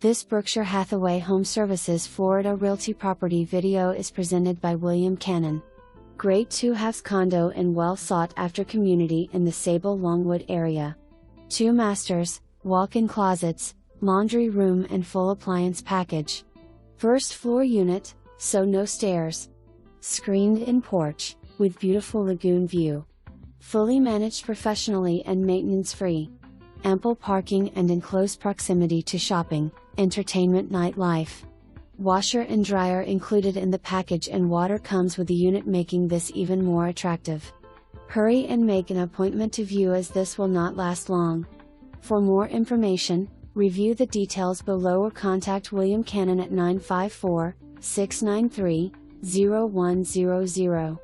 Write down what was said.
This Berkshire Hathaway HomeServices Florida Realty property video is presented by BillyCannon. Great 2-halves condo in well-sought-after community in the Sable Longwood area. 2 masters, walk-in closets, laundry room and full appliance package. First floor unit, so no stairs. Screened-in porch, with beautiful lagoon view. Fully managed professionally and maintenance-free. Ample parking and in close proximity to shopping, entertainment, nightlife. Washer and dryer included in the package and water comes with the unit, making this even more attractive. Hurry and make an appointment to view, as this will not last long. For more information, review the details below or contact BillyCannon at 954-693-0100.